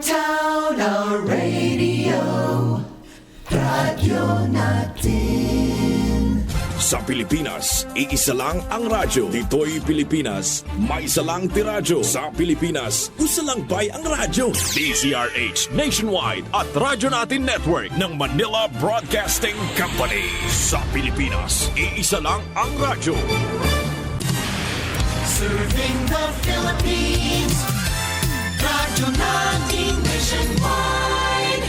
Town, our radio, radyo natin. Sa Pilipinas, iisa lang ang radyo. Dito'y Pilipinas, may isa lang tiradyo. Sa Pilipinas, usa lang bay ang radyo. DZRH Nationwide at Radyo Natin Network ng Manila Broadcasting Company. Sa Pilipinas, iisa lang ang radyo. Serving the Philippines, radyo natin nationwide.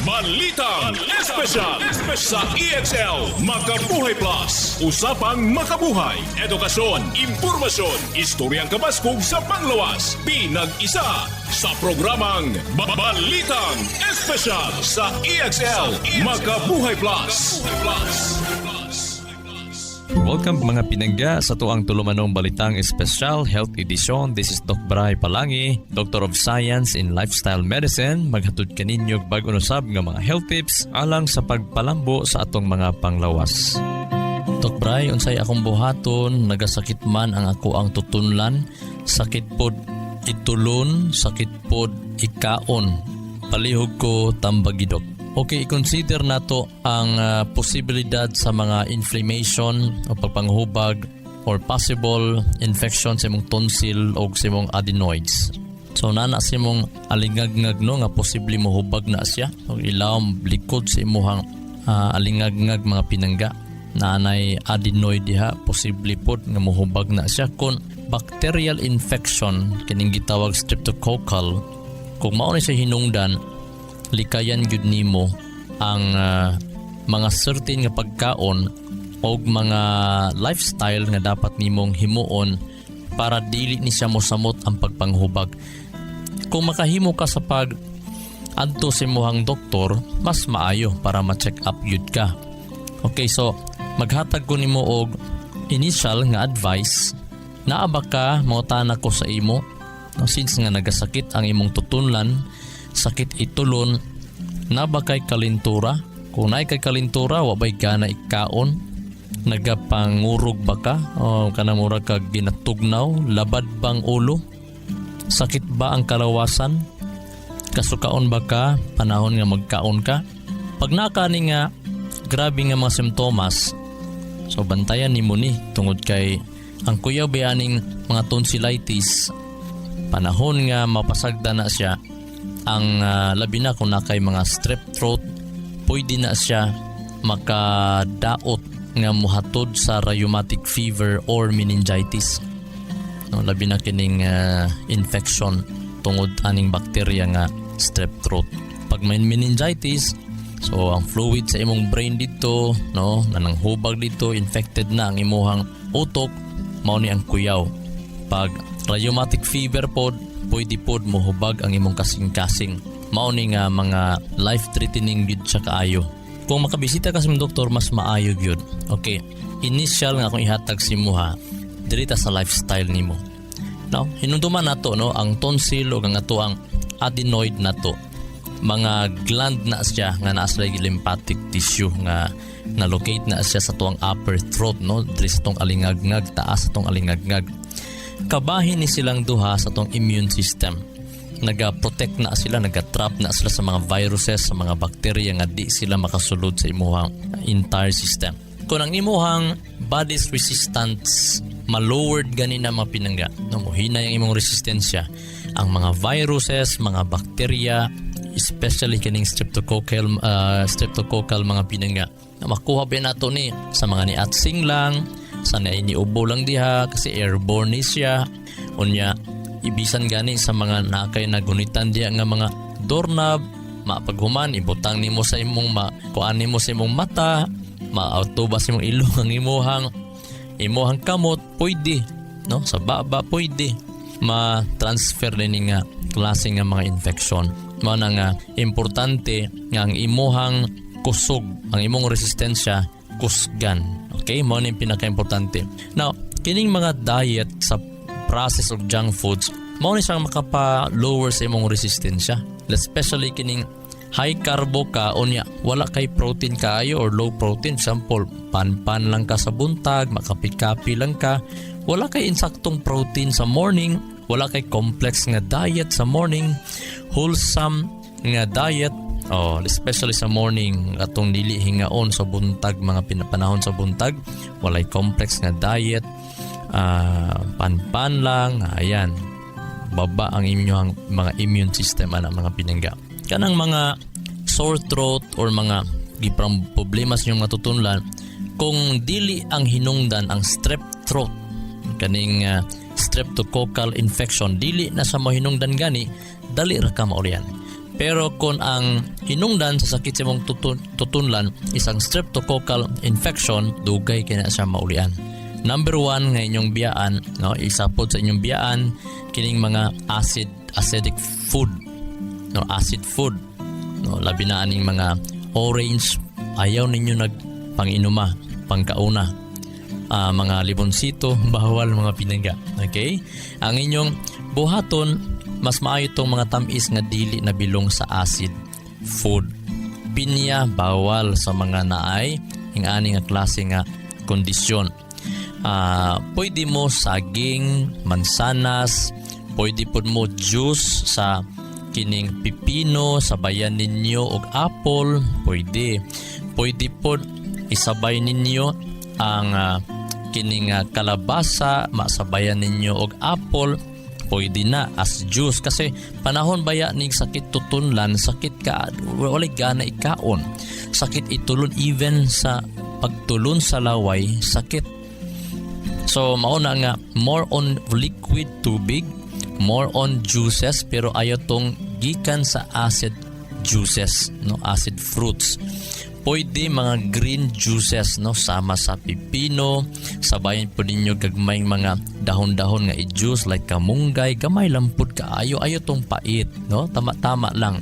Balitang Espesyal sa EXL Makabuhay Plus. Usapang makabuhay, edukasyon, impormasyon, istoryang kabaskog sa panglawas. Pinag-isa sa programang Balitang Espesyal sa EXL Makabuhay Plus. Welcome mga pinangga sa tuang tulumanong Balitang Espesyal Health Edition. This is Doc Bray Palangi, Doctor of Science in Lifestyle Medicine. Maghatod kaninyog bag-on usab nga mga health tips alang sa pagpalambo sa atong mga panglawas. Doc Bray, unsay akong buhaton, nagasakit man ang ako ang tutunlan, sakit pod itulon, sakit pod ikaon, palihog ko tambagidok. Okay, i-consider nato ang posibilidad sa mga inflammation o pagpanghubag or possible infection sa imong tonsil o sa imong adenoids. So nana sa imong alingag-ngag no nga posible mohubag na siya o ilawom likod sa imong alingag-ngag mga pinangga. Nanay adenoid diha posible pod nga mohubag na siya kung bacterial infection kining gitawag streptococcal. Kung mao ni siya hinungdan, likayan gyud nimo ang mga certain nga pagkaon o mga lifestyle nga dapat nimong himuon para dili ni siya mosamot ang pagpanghubag. Kung makahimo ka sa pag adto sa imong doktor, mas maayo para ma-check up gyud ka. Okay, so maghatag ko nimo og initial nga advice. Naa ba ka mangutana ko sa imo? No, since nga nagasakit ang imong tutunlan, sakit itulon, na ba kay kalintura? Kung naay kay kalintura, wabay ka na ikaon, nagapangurog ba ka? O kanamura ka ginatugnaw, labad bang ulo? Sakit ba ang kalawasan? Kasukaon ba ka? Panahon nga magkaon ka? Pag nakani nga, grabe nga mga simptomas, so bantayan ni mo ni, tungod kay ang kuya bayaning mga tonsillitis, panahon nga mapasagda na siya, ang labi na kung nakay mga strep throat, pwede na siya makadaot nga muhatod sa rheumatic fever or meningitis. No, labi na kining infection tungod aning bakterya nga strep throat. Pag may meningitis, so ang fluid sa imong brain dito, no, nanang hubag dito, infected na ang imuhang utok, mao ni ang kuyaw. Pag rheumatic fever pod, pwede pod mohubag ang imong kasing-kasing. Mao ni nga mga life-threatening gyud siya kaayo. Kung makabisita ka sa doktor, mas maayo gyud. Okay, initial nga akong ihatag si muha dirita sa lifestyle nimo. Now, hinunduman nato no ang tonsil o ang ato ang adenoid nato. Mga gland na siya nga naa sa lymphatic tissue nga na-locate na siya sa tuang upper throat, no, diri sa tong alingag-ngag, taas sa tong alingag-ngag. Kabahin ni silang duha sa tong immune system. Naga-protect na sila, naga-trap na sila sa mga viruses, sa mga bakterya nga di sila makasulod sa imuhang entire system. Kung ang imuhang body's resistance ma-lowered ganin na mga pinangga, no, muhina yung imong resistensya, ang mga viruses, mga bakterya, especially kining streptococcal mga pinangga, na makuha ba nato ni sa mga niatsing lang, sa nainiubo lang diha kasi airborne ni siya. Unya ibisan gani sa mga nakay nagunitan diha nga mga doorknob, mapaghuman ibutang nimo sa imong kuan nimo sa imong mata, maautoba sa imong ilong ang imuhang kamot, pwede no, sa baba pwede ma-transfer din nga klase nga mga infection. Mao na nga importante nga ang imuhang kusog, ang imong resistensya kusgan. Okay, mo na yung pinaka-importante. Now, kining mga diet sa process of junk foods, mo na siyang makapa-lower sa imong resistensya. Especially kining high carbo ka, o niya, wala kay protein kayo or low protein. Example, pan-pan lang ka sa buntag, makapi-kapi lang ka, wala kay insaktong protein sa morning, wala kay complex nga diet sa morning, wholesome nga diet, especially sa morning atong dili hingaon sa buntag, mga panahon sa buntag, walay complex nga diet, pan lang, ayan, baba ang inyong mga immune system ana mga pinangga. Kanang mga sore throat or mga problema sa inyong matutunlan, kung dili ang hinungdan ang strep throat, kaning streptococcal infection, dili na sa mahinungdan gani, dali ra ka maulian. Pero kung ang hinungdan sa sakit sa mong tutunlan isang streptococcal infection, dugay kina siya maulian. Number 1 nga inyong biyaan, no, isapod sa inyong biyaan kining mga acidic food, no, acid food, no, labi na aning mga orange, ayaw ninyo nagpanginuma, pangkauna, mga libonsito, bawal mga pinangga. Okay? Ang inyong buhaton, mas maayo itong mga tamis nga dili na bilong sa acid food. Pinya, bawal sa mga naay ingani nga klase nga kondisyon. Pwede mo saging, mansanas, pwede po mo juice sa kining pipino, sabayan ninyo og apple, pwede po isabay ninyo ang kining kalabasa, masabayan ninyo og apple, pwede na as juice. Kasi panahon baya ning sakit tutunlan, sakit ka wala gana ikaon, sakit itulon, even sa pagtulon sa laway sakit. So mauna nga more on liquid tubig, more on juices, pero ayaw tong gikan sa acid juices, no, acid fruits. Pwede mga green juices, no, sama sa pipino, sabayan po ninyo gagmayng mga dahon-dahon nga i-juice like kamunggay, gamay lampod ka, ayaw tong pait, no, tama-tama lang.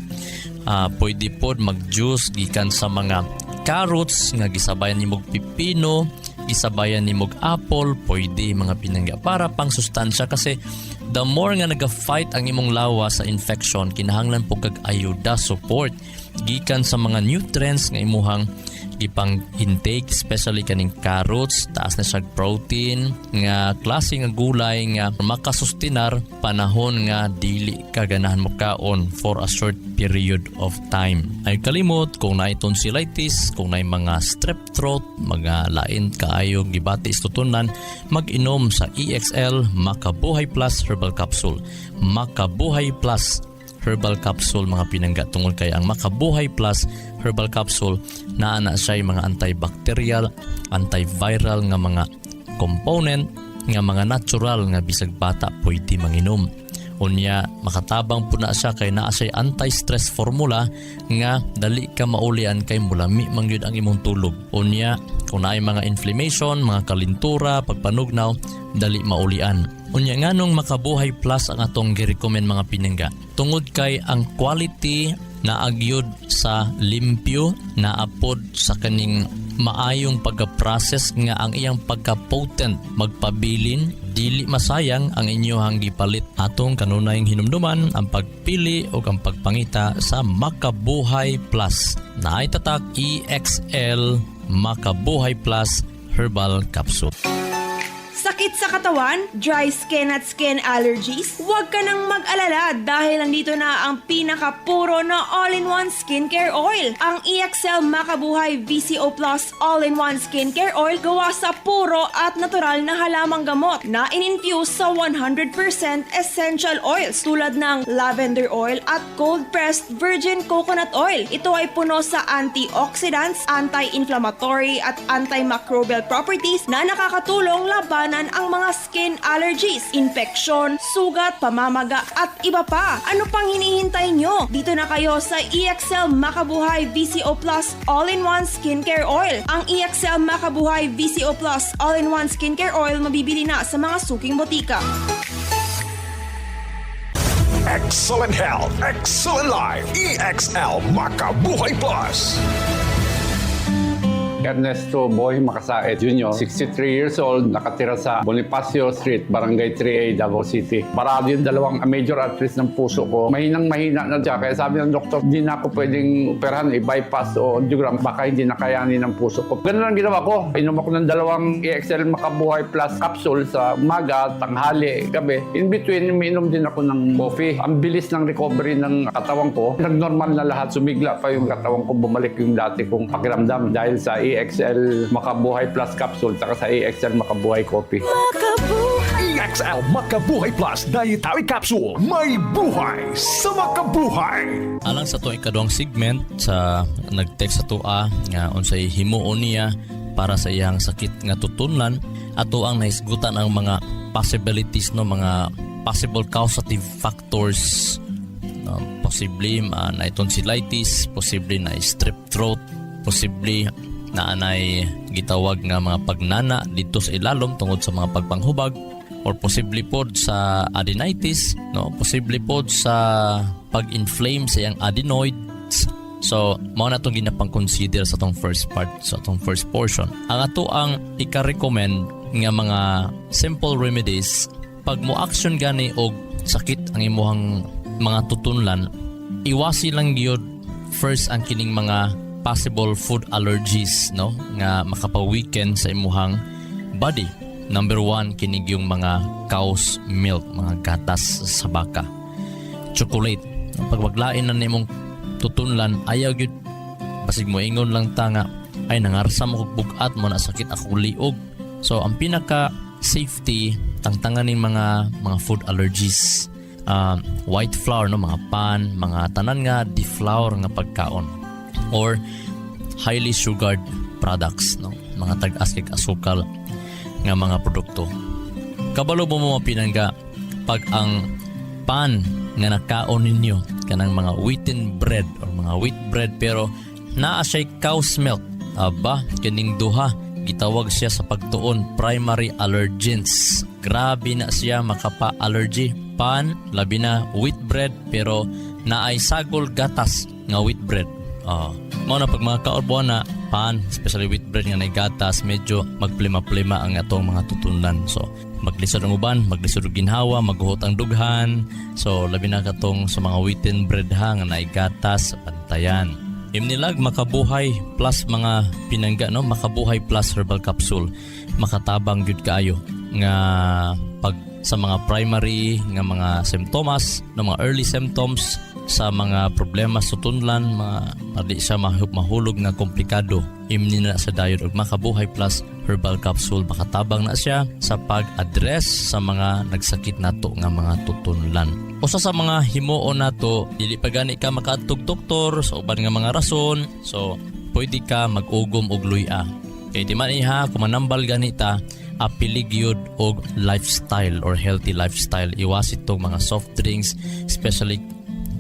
Pwede po mag-juice gikan sa mga carrots nga gisabayan ni mog pipino, gisabayan ni mog apple, pwede mga pinangga para pang sustansya. Kasi the more nga naga-fight ang imong lawa sa infection, kinahanglan po kag ayuda, support gikan sa mga nutrients nga imuhang ipang intake, especially kaning carrots, taas na siya protein, nga klase nga gulay nga makasustinar panahon nga dili kaganahan mo kaon for a short period of time. Ay kalimot kung naay tonsillitis, kung naay mga strep throat, mga lain kaayo gibati istutunan, mag-inom sa EXL Makabuhay Plus Herbal Capsule. Makabuhay Plus Herbal Capsule mga pinangga, tungod kay ang Makabuhay Plus Herbal Capsule naa siya mga antibacterial, antiviral nga mga component nga mga natural nga bisag bata pwede manginom. Unya makatabang po na siya kay naa siya anti-stress formula nga dali ka maulian kay mulami mangyud ang imong tulog. Unya kung naay mga inflammation, mga kalintura, pagpanugnaw, dali maulian. Unya nganong Makabuhay Plus ang atong gi-recommend mga pinangga, tungod kay ang quality na agyod sa limpyo, na apod sa kaning maayong pagka-process nga ang iyang pagka-potent magpabilin, dili masayang ang inyohang gipalit. Atong kanunayng hinumduman ang pagpili o ang pagpangita sa Makabuhay Plus. Naay tatak EXL Makabuhay Plus Herbal Capsule. Sakit sa katawan, dry skin at skin allergies? Huwag ka nang mag-alala dahil nandito na ang pinakapuro na all-in-one skincare oil. Ang EXL Makabuhay VCO Plus all-in-one skincare oil gawa sa puro at natural na halamang gamot na in-infuse sa 100% essential oils tulad ng lavender oil at cold-pressed virgin coconut oil. Ito ay puno sa antioxidants, anti-inflammatory at antimicrobial properties na nakakatulong laban ang mga skin allergies, infeksyon, sugat, pamamaga at iba pa. Ano pang hinihintay nyo? Dito na kayo sa EXL Makabuhay VCO Plus All-in-One Skincare Oil. Ang EXL Makabuhay VCO Plus All-in-One Skincare Oil mabibili na sa mga suking botika. Excellent health, excellent life. EXL Makabuhay Plus. Ernesto Boy Makasaet Jr., 63 years old, nakatira sa Bonifacio Street, Barangay 3A, Davao City. Parado yung dalawang major arteries ng puso ko. Mahinang-mahina na siya. Kaya sabi ng doktor, hindi na ako pwedeng operahan, i-bypass o angiogram. Baka hindi na kayanin ng puso ko. Ganun lang ginawa ko. Inom ako ng dalawang EXL Makabuhay Plus capsule sa umaga, tanghali, gabi. In between, umiinom din ako ng coffee. Ang bilis ng recovery ng katawan ko. Nag-normal na lahat. Sumigla pa yung katawan ko. Bumalik yung dati kong pakiramdam dahil sa EXL Makabuhay Plus capsule saka sa EXL Makabuhay coffee. EXL Makabuhay Plus Dietary Capsule. May buhay sa makabuhay. Alang sa to ikaduhang segment sa nag-text sa tuwa nga unsay himuon niya para sa iyang sakit nga tutunlan ato ang naisgutan ang mga possibilities no mga possible causative factors possibly na tonsillitis, possibly na strep throat, possibly na anay gitawag nga mga pagnana dito sa ilalom tungod sa mga pagpanghubag or possibly pod sa adenitis, no, possibly pod sa pag-inflame sa iyang adenoids. So, mao na itong ginapang-consider sa itong first part, sa itong first portion. Ang ato ang ika-recommend nga mga simple remedies, pag mo-action gani og sakit ang imuhang mga tutunlan, iwasi lang gyud first ang kining mga possible food allergies, no, nga makapaweaken sa imuhang body. Number 1, kinig yung mga cow's milk, mga gatas sa baka. Chocolate. Pag waglain na nimong tutunlan, ayaw yun. Basig mo ingon lang tanga, ay nangarsa mo kog bugat mo na sakit ako liog. So, ang pinaka-safety, tangtanganin mga food allergies. White flour, no, mga pan, mga tanan nga deflour nga pagkaon. Or highly sugared products, no, mga tag-as kag asukal nga mga produkto. Kabalo mo mga pinangga pag ang pan nga nakaon ninyo kanang mga wheaten bread or mga wheat bread pero naa siya cow's milk, aba kining duha gitawag siya sa pagtuon primary allergens. Grabe na siya makapa-allergy. Pan, labi na wheat bread pero naay sagol gatas nga wheat bread. Mao na pag mga kaorbuan na pan, especially wheat bread nga gatas, medyo magplima-plima ang atong mga tutunlan. So, maglisod ang uban, maglisod og ginhawa, maghuhot ang dughan. So, labi na katong sa mga wheaten bread ha nga gatas sa pantayan. Imnilag Makabuhay Plus mga pinangga, no, Makabuhay Plus herbal capsule. Makatabang gyud kaayo nga pag sa mga primary nga mga symptoms, no, mga early symptoms sa mga problema sa tunlan, di siya mahulog na komplikado. Imni na sa diet og Makabuhay Plus herbal capsule, makatabang na siya sa pag-address sa mga nagsakit nato nga mga tutunlan. Usa sa mga himuon nato, dili pa gani ka makaadtog doktor sa uban nga mga rason. So, pwede ka mag-ugom og luya. Kay di man iha kumanambal ganita, apili gyud og lifestyle or healthy lifestyle. Iwasit tong mga soft drinks, especially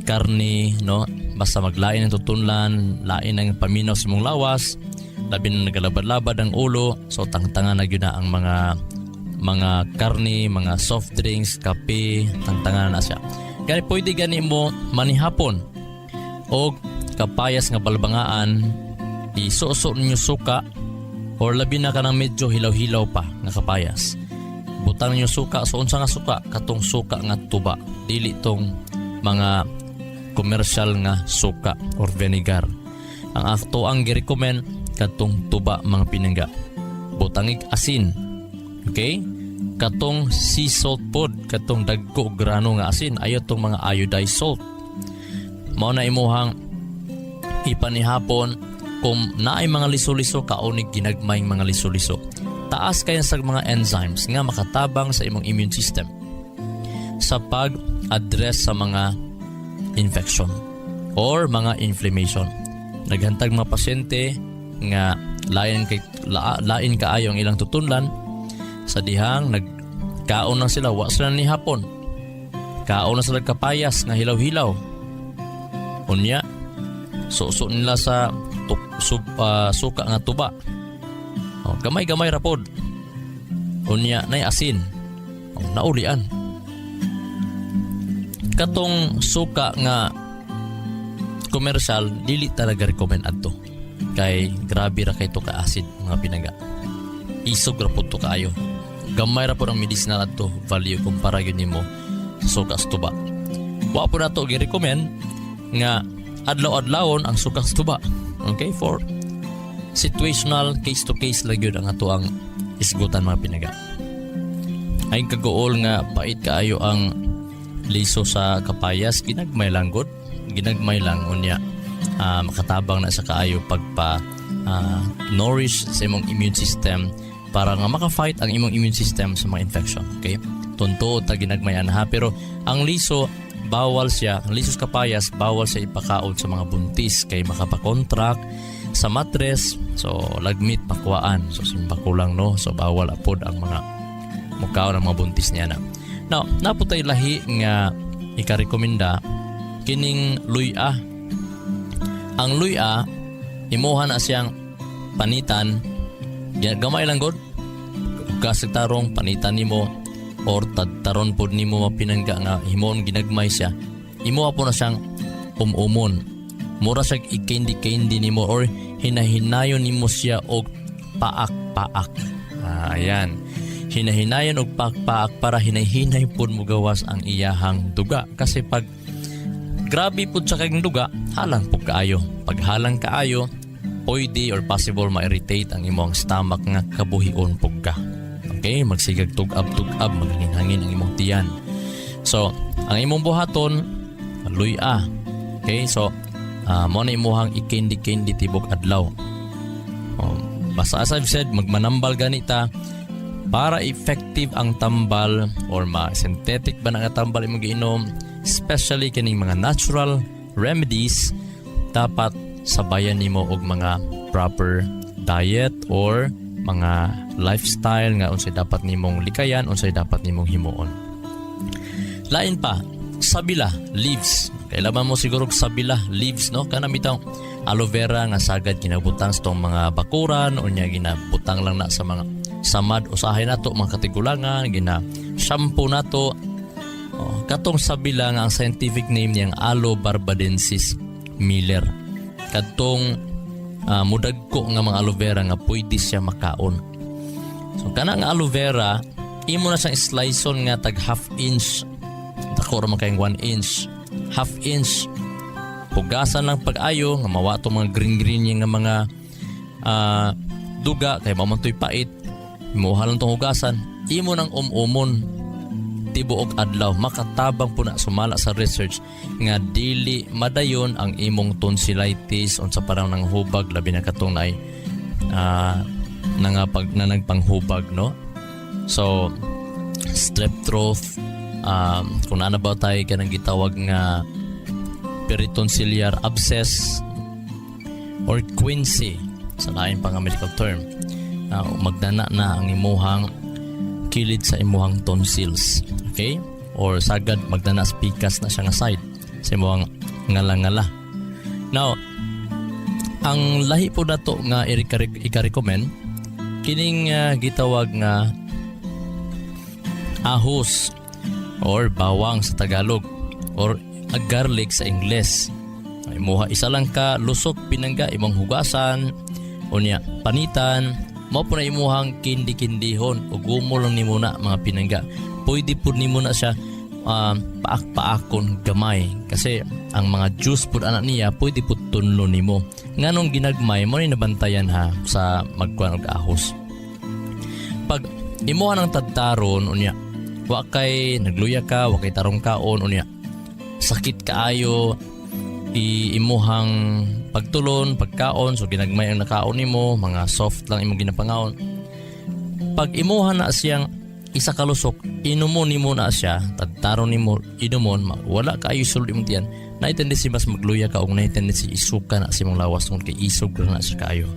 karne, no, basta maglain ang tutunlan, lain ang paminaw sa mong lawas, labi na nagalabad-labad ang ulo. So tangtangan na gyud na ang mga karne, mga soft drinks, kape, tangtangan na siya. Gani pwede gani mo manihapon og kapayas nga balbangaan, isuso ninyo suka or labi na kanang medyo hilaw-hilaw pa nga kapayas. Butang ninyo suka, so unsa nga suka? Katong suka nga tuba, dili tong mga commercial nga suka or vinegar. Ang ato ang gi-recommend katong tuba mga pinangga. Butangig asin. Okay? Katong sea salt pod, katong dagko grano nga asin, ayo tong mga iodized salt. Mao na imuhang ipanihapon kung naay mga liso-liso, kaunig ginagmayng mga liso-liso. Taas kayo sa mga enzymes nga makatabang sa imong immune system sa pag-address sa mga infection or mga inflammation. Naghantag mga pasyente nga lain kaayo ang ilang tutunlan sa dihang nagkaon na sila, wa sila ni hapon, kaon na sila kapayas nga hilaw-hilaw, unya suso nila sa suka nga tuba, gamay-gamay rapod, unya nay asin, naulian. Katong suka nga commercial, dili talaga recommend adto. kay grabe ra kay to ka acid mga pinaga. Isog ra pud to kaayo. Gamay ra pud ang medicinal adto value kumpara gyud nimo sa suka sa tuba. Wa po na to gi-recommend nga adlaw-adlawon ang suka sa tuba. Okay, for situational case to case lang yun ang ato ang isgutan mga pinaga. Ay kagool nga pait kaayo ang liso sa kapayas, ginagmay lang gud, ginagmay lang unya. Makatabang na sa kaayo pagpa nourish sa imong immune system para nga maka-fight ang imong immune system sa mga infection. Okay? Tunto ta ginagmayan ha, pero ang liso bawal siya, ang liso sa kapayas bawal siya ipakaon sa mga buntis kay makapakontract sa matres, so lagmit pakuaan, so simbakulang no, so bawal apod ang mga mukaon ng mga buntis niya na. Now, naputay lahi nga ikarekomenda kining luya. Ang luya imuha na siyang panitan, gamay lang god kasig tarong panitan nimo or taron pod nimo mapinangga nga himon ginagmay siya, imuha po na siyang umon, mura siya i-candy nimo or hinahinayon nimo siya og paak. Ayan, hinahinayon og paak para hinay-hinay pod mo gawas ang iyahang duga, kasi pag grabe po sa kayong duga, halang po kaayo. Pag halang kaayo, pwede or possible ma-irritate ang imong stomach nga kabuhion po ka. Okay? Magsigag tugab, maghangin ang imong tiyan. So, ang imong buhaton, luya. Okay? So, mo na imuhang i-candy tibok adlaw. Basta as I've said, magmanambal ganita para effective ang tambal or ma-synthetic ba na nga tambal imong giinom, especially kining mga natural remedies, dapat sabayan nimo og mga proper diet or mga lifestyle nga unsay dapat nimong likayan, unsay dapat nimong himuon. Lain pa, sabila leaves. Kailangan mo siguro sabila leaves, no? Kana mitang aloe vera nga sagad ginabutang sa tong mga bakuran o nya ginabutang lang na sa mga samad usahay nato mga katigulangan, gina shampoo nato. Katong sabila nga ang scientific name niyang Aloe barbadensis Miller. Katong mudagko nga mga aloe vera nga pwede siya makaon. So kana nga aloe vera, imo na siyang sliceon nga tag half inch, dako ra man kayong 1 inch, half inch. Hugasan lang pag-ayo nga mawa to mga green nga mga duga kay mamantoy pait. Imuha lang tong hugasan, imo nang umon tibuok adlaw, makatabang po na sumala sa research nga dili madayon ang imong tonsillitis unsa parang nang hubag, labi na katong nay nagpanghubag, no? So strep throat, kung ano ba tayo kanang gitawag nga peritonsillar abscess or quinsy sa lain pang medical term, magdana na ang imuhang kilid sa imuhang tonsils. Okay? Or sagad magdana pikas na siya nga side sa imuhang ngala-ngala. Now, ang lahi po na to nga ika-recommend kining gitawag nga ahos or bawang sa Tagalog or garlic sa Ingles. Imuha isa lang ka lusok pinangga imong hugasan unya panitan, mao po na imuhang kindi-kindihon o gumo lang nimo na mga pinangga. Pwede po nimo na siya paak-paakon gamay, kasi ang mga juice po anak niya pwede po tunlo nimo. Nganong ginagmay mo ni nabantayan ha sa magkuan og ahos. Pag imuha ng tadtaron unya, wa kay nagluya ka, wa kay tarong kaon unya, sakit kaayo, imuhang pagtulon, pagkaon, so ginagmay ang nakaon nimo, mga soft lang imong ginapangaon. Pag imuha na siyang isa ka lusok, inumon nimo na siya, tadtaron nimo, inumon, wala kaayo sulod imong tiyan, na-tendency mas magluya ka o na-tendency isuka na sa imong lawas kung kay isog na siya kaayo.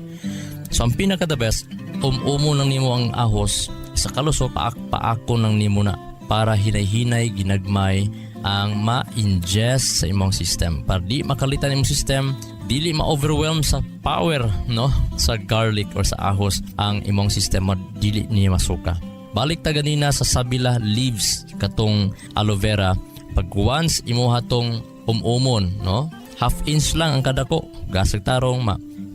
So ang pinaka the best, umumo lang nimo ang ahos, isa ka lusok, paakon lang nimo na para hinay-hinay, ginagmay ang ma-ingest sa imong system para di makalitan imong system, dili ma-overwhelm sa power, no, sa garlic or sa ahos ang imong system, dili niya masuka. Balik ta ganina sa sabila leaves katong aloe vera, pag once imuha tong umumon, no, half inch lang ang kadako, gasig tarong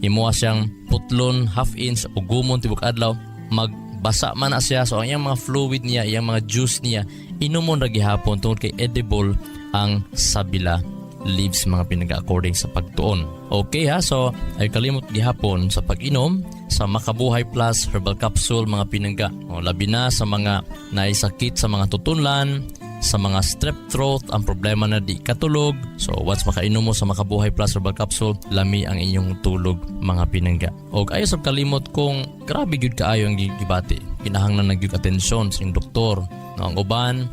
Imuha siyang putlon, half inch o gumon tibok adlaw, magbasa man na siya. So ang iyang mga fluid niya, iyang mga juice niya, inumon ra gihapon tungod kay edible ang sabila leaves mga pinag-according sa pagtuon. Okay ha, so ay kalimot gihapon sa pag-inom sa Makabuhay Plus Herbal Capsule mga pinangga. O, labi na sa mga naisakit sa mga tutunlan, sa mga strep throat, ang problema na di katulog. So once makainom mo sa Makabuhay Plus Herbal Capsule, lami ang inyong tulog mga pinangga. O ayo sa kalimot kung grabe gyud kaayo ang gibati. Kinahanglan na gyud atensyon sa doktor. No, ang uban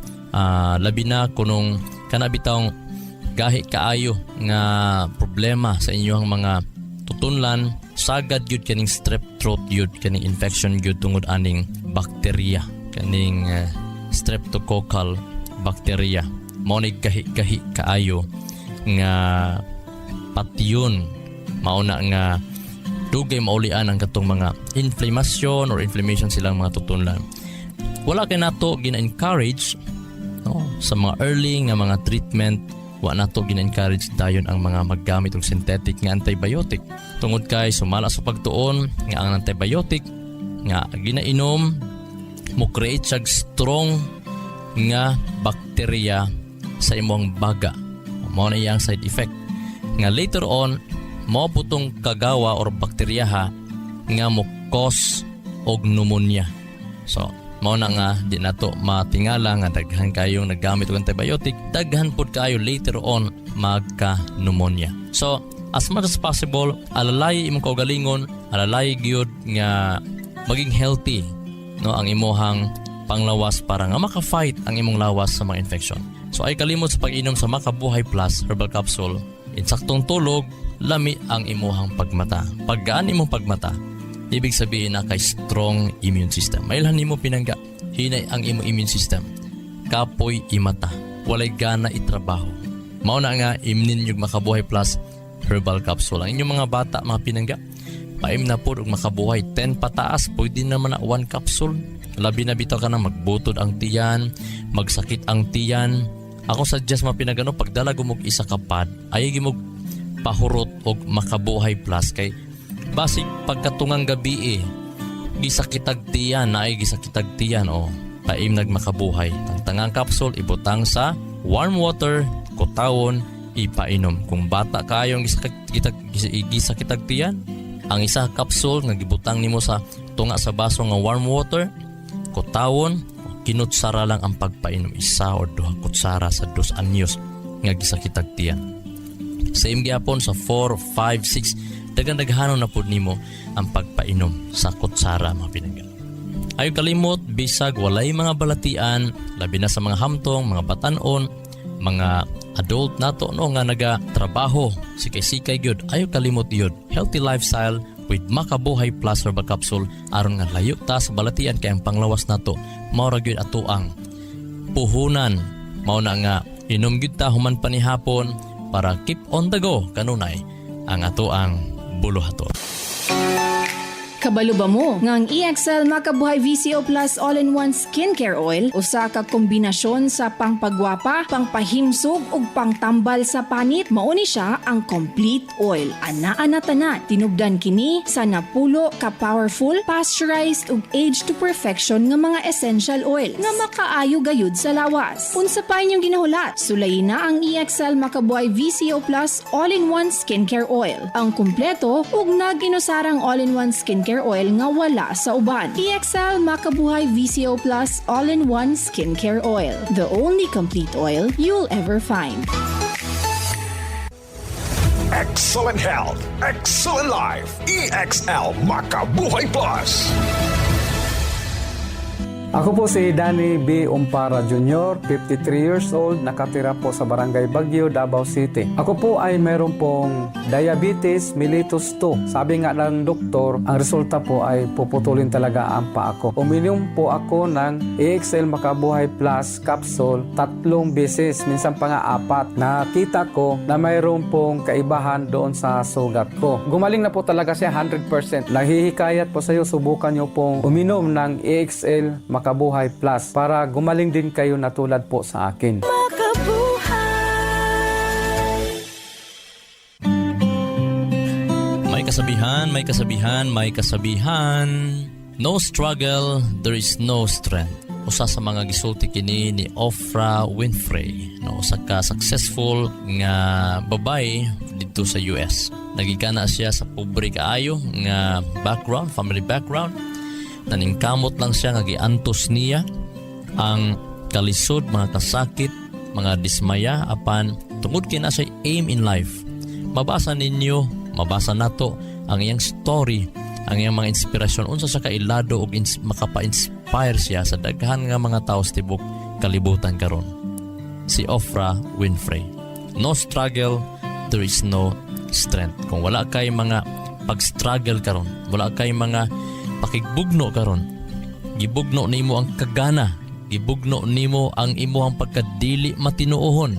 labi na kunong kanabitang gahi kaayo nga problema sa inyong mga tutunlan, sagad gyud kaning strep throat gyud, kaning infection gyud tungod aning bakterya, kaning streptococcal bacteria. Mao ni gahi kaayo nga patyon mauna nga dugay maulian ang katong mga inflammation or inflammation silang mga tutunlan. Wala kay nato gina-encourage no, sa mga early nga mga treatment. Wa nato gina-encourage dayon ang mga maggamit og synthetic nga antibiotic. Tungod kay sumala sa pagtuon nga ang antibiotic nga ginainom mo create siyag strong nga bakterya sa imong baga. Mao na iyang side effect. Nga later on mao putong kagawa or bakteryaha nga mo cause og pneumonia. So mao na nga di nato matingala nga daghan kayong naggamit og antibiotic, daghan pud kayo later on magka-pneumonia. So as much as possible, alalay imong kaugalingon, alalay gyud nga maging healthy no ang imuhang panglawas para nga maka-fight ang imong lawas sa mga infection. So ay kalimot sa pag-inom sa Makabuhay Plus Herbal Capsule, insaktong tulog, lami ang imuhang pagmata. Paggaan imong pagmata, ibig sabihin na kay strong immune system. Mailhan nimo pinangga, hinay ang imong immune system. Kapoy imata, walay gana itrabaho. Mao na nga imnin yung Makabuhay Plus Herbal Capsule. Ang inyong mga bata, mga pinangga, paim na po og Makabuhay 10 pataas, pwede naman na 1 capsule. Labi na bitaw ka na magbutod ang tiyan, magsakit ang tiyan. Ako suggest mga pinagano, pagdala gumog isa kapad, ay gimog pahurot og Makabuhay Plus kay basig pagkatungang gabi gisakitag tiyan na ay gisakitag tiyan o paim nagmakabuhay. Ang tangang capsule ibutang sa warm water, kutawon, ipainom. Kung bata kayong gisakitag tiyan, ang isa capsule nga gibutang nimo sa tunga sa baso nga warm water, kutawon, kinutsara lang ang pagpainom, 1 or 2 kutsara sa 2 anyos nga gisakitag tiyan. Same gyapon sa 4, 5, 6 dagan-daghanon na po nimo ang pagpainom sa kutsara mga pinangga. Ayaw kalimot, bisag walay mga balatian, labi na sa mga hamtong, mga batanon, mga adult nato no nga nagatrabaho, sikay-sikay gyud. Ayaw kalimot yun. Healthy lifestyle with Makabuhay Plus Herbal Capsule aron nga layo ta sa balatian kay ang panglawas nato mao ra gyud ato ang puhunan. Mao na nga inom gyud ta human panihapon para keep on the go kanunay ang ato ang buluhaton. Kabalo ba mo nga ang EXL Makabuhay VCO Plus All-in-One Skincare Oil usa ka kombinasyon sa pangpagwapa, pangpahimsog ug pangtambal sa panit? Mao ni siya ang complete oil. Anaa tanan tinubdan kini sa napulo ka powerful, pasteurized ug aged to perfection nga mga essential oil nga makaayo gayud sa lawas. Unsa pa inyong ginahulat? Sulayin na ang EXL Makabuhay VCO Plus All-in-One Skincare Oil. Ang kumpleto ug naginusarang all-in-one skincare oil nga wala sa uban. EXL Makabuhay VCO Plus All-in-One Skincare Oil. The only complete oil you'll ever find. Excellent health, excellent life. EXL Makabuhay Plus. Ako po si Danny B. Umpara Jr., 53 years old, nakatira po sa Barangay Bagyo, Davao City. Ako po ay meron pong diabetes mellitus 2. Sabi nga ng doktor, ang resulta po ay puputulin talaga ang paa ko. Uminom po ako ng EXL Makabuhay Plus capsule 3 beses, minsan pa nga 4. Nakita ko na mayroon pong kaibahan doon sa sugat ko. Gumaling na po talaga siya 100%. Nahihikayat po sa iyo, subukan nyo pong uminom ng EXL Makabuhay Plus para gumaling din kayo na tulad po sa akin. May May kasabihan. No struggle, there is no strength. Usa sa mga gisulti kini ni Oprah Winfrey, no, usa ka successful nga babay dito sa US. Nagigana siya sa pobre kaayo nga background, family background. Naningkamot lang siya nga giantos niya ang kalisod, mga kasakit, mga dismaya apan tungod kina sa aim in life. Mabasa nato ang iyang story, ang iyang mga inspirasyon unsa sa kailado ug makapa-inspire siya sa daghan nga mga tawo sa tibok kalibutan karon. Si Oprah Winfrey. No struggle, there is no strength. Kung wala kay mga pag-struggle karon, wala kay mga pakigbugno karon, gibugno nimo ang kagana, gibugno nimo ang imong pagkadili matinuohon,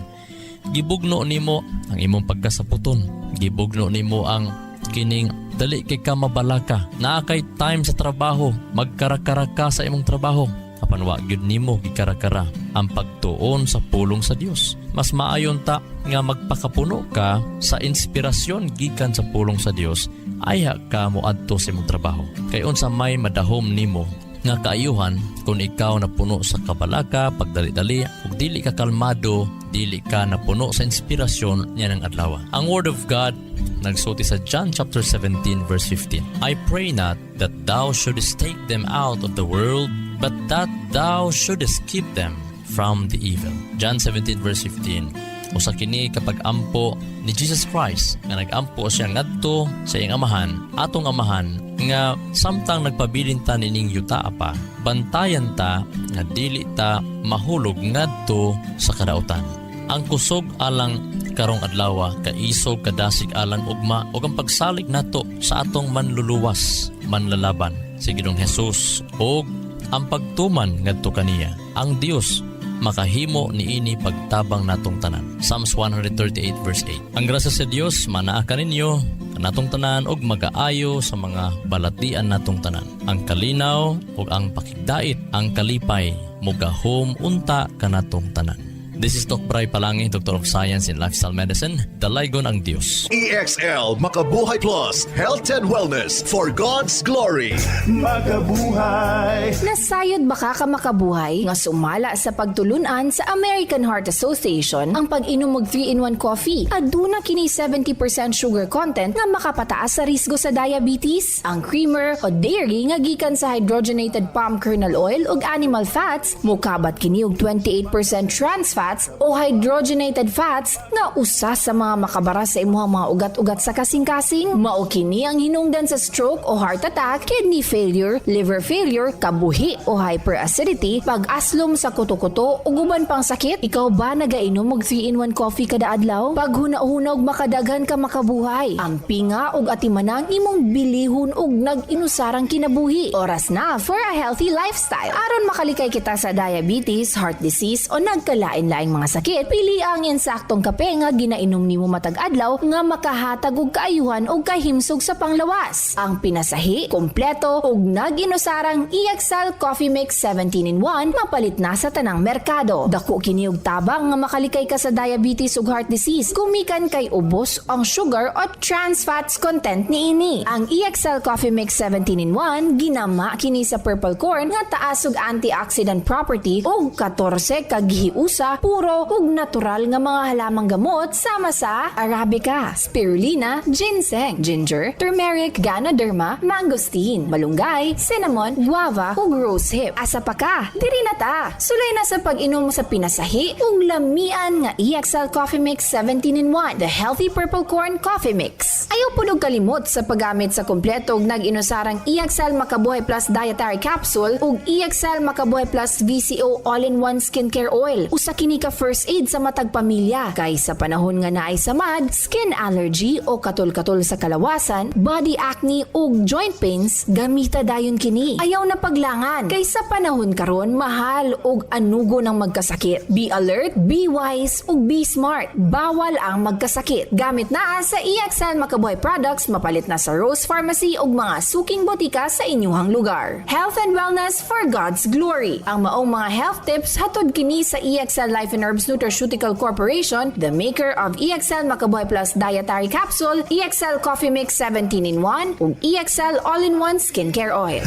gibugno nimo ang imong pagkasaputon, gibugno nimo ang kining dali kay ka mabalaka, naa kay time sa trabaho, magkarakara ka sa imong trabaho, apan wa gyud nimo gikarakara ang pagtuon sa pulong sa Dios. Mas maayon ta nga magpakapuno ka sa inspirasyon gikan sa pulong sa Dios, ayha ka moadto sa imong trabaho. Kay unsa may madahom nimo nga kaayuhan kung ikaw napuno sa kabalaka, pagdali-dali, ug dili ka kalmado, dili ka napuno sa inspirasyon niya ng adlaw. Ang Word of God nagsulti sa John chapter 17 verse 15. I pray not that thou shouldest take them out of the world, but that thou shouldest keep them from the evil. John 17 verse 15. Usa kini kapag ampo ni Jesus Christ nga nagampo siya ngadto sa iyang amahan, atong amahan nga samtang nagpabilin ta nining yuta pa, bantayan ta nga dili ta mahulog ngadto sa kadautan. Ang kusog alang karong adlaw kaisog kadasig alang ugma ug ang pagsalig nato sa atong manluluwas, manlalaban si Ginoong Hesus ug ang pagtuman ngadto kaniya. Ang Dios makahimo niini pagtabang natong tanan. Psalms 138 verse 8. Ang grasya sa Dios manaa kaninyo kanatong tanan og magaayo sa mga balatian natong tanan. Ang kalinaw ug ang pakigdait, ang kalipay mugahom unta kanatong tanan. This is Doc Bray Palangi, Doctor of Science in Lifestyle Medicine. Dalaygon ang Dios. EXL Makabuhay Plus, Health and Wellness for God's Glory. Makabuhay. Nasayod baka ka makabuhay nga sumala sa pagtulunan sa American Heart Association ang pag-inom og 3-in-1 coffee. Aduna kini 70% sugar content nga makapataas sa risgo sa diabetes. Ang creamer o dairy nga gikan sa hydrogenated palm kernel oil ug animal fats mukabat kini og 28% trans fats o hydrogenated fats nga usa sa mga makabara sa imuhang mga ugat-ugat sa kasing-kasing. Mao kini ang hinungdan sa stroke o heart attack, kidney failure, liver failure, kabuhi o hyperacidity, pag-aslom sa kuto-kuto ug uban pang sakit. Ikaw ba nagainom og 3-in-1 coffee kada adlaw? Pag huna-hunog makadaghan ka makabuhay. Ang pinga ug atimanang imong bilihon ug nag-inusarang kinabuhi. Oras na for a healthy lifestyle. Aron makalikay kita sa diabetes, heart disease o nagkalain-laing mga sakit, pili ang insaktong kape nga ginainom nimo matag adlaw nga makahatag og kaayuhan ug kahimsog sa panglawas. Ang pinasahi, kompleto ug nag-inusarang EXL Coffee Mix 17-in-1 mapalit na sa tanang merkado. Dako kini og tabang nga makalikay ka sa diabetes ug heart disease kumikan kay ubos ang sugar o trans fats content niini. Ang EXL Coffee Mix 17-in-1 ginama kini sa purple corn nga taas og antioxidant property ug 14 ka gihiusa puro ug natural nga mga halamang gamot sama sa arabica, spirulina, ginseng, ginger, turmeric, ganoderma, mangosteen, malunggay, cinnamon, guava ug rosehip. Asa pa ka? Diri na ta. Sulay na sa pag-inom sa pinasahi ug lamian nga EXL Coffee Mix 17-in-1, the healthy purple corn coffee mix. Ayaw punog kalimot sa paggamit sa kompleto ug nag-inusarang EXL Makabuhay Plus Dietary Capsule ug EXL Makabuhay Plus VCO All-in-One Skincare Oil. Usa kini ka first aid sa matag pamilya kay sa panahon nga naay samad, skin allergy o katol-katol sa kalawasan, body acne ug joint pains, gamita dayon kini. Ayaw na paglangan kay sa panahon karon mahal ug anugo ng magkasakit. Be alert, be wise ug be smart. Bawal ang magkasakit. Gamit na sa EXL Makabuhay products mapalit na sa Rose Pharmacy ug mga suking botika sa inyuhang lugar. Health and wellness for God's glory. Ang maong mga health tips hatod kini sa EXL Life Life and Herbs Nutraceutical Corporation, the maker of EXL Makabuhay Plus Dietary Capsule, EXL Coffee Mix 17-in-1, ug EXL All-in-One Skincare Oil.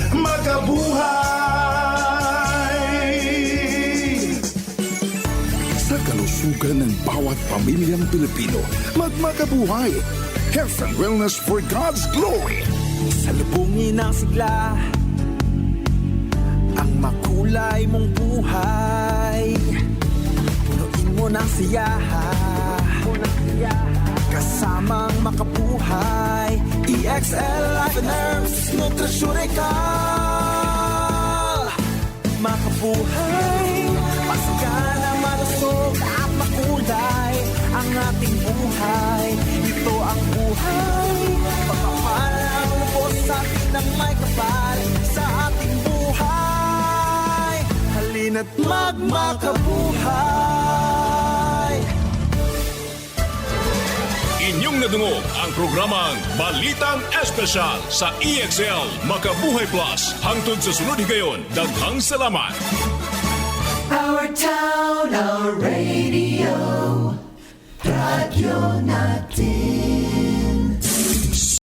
Sa kalusugan ng bawat pamilyang Pilipino, magmakabuhay. Health and wellness for God's glory. Salubungin ang sigla, ang makulay mong buhay. Punuin mo ng siya, kasamang makabuhay. EXL Life and Herbs Nutraceutical. Makabuhay, pasigana, malusog at makulay ang ating buhay. Ito ang buhay, pagpapalang lubos sa atin ng may kapal sa ating buhay. Halina't magmakabuhay. Inyong nadungog ang programang Balitang Espesyal sa EXL Makabuhay Plus. Hangtod sa sunod higayon, daghang salamat. Our town, our radio. Radyo natin.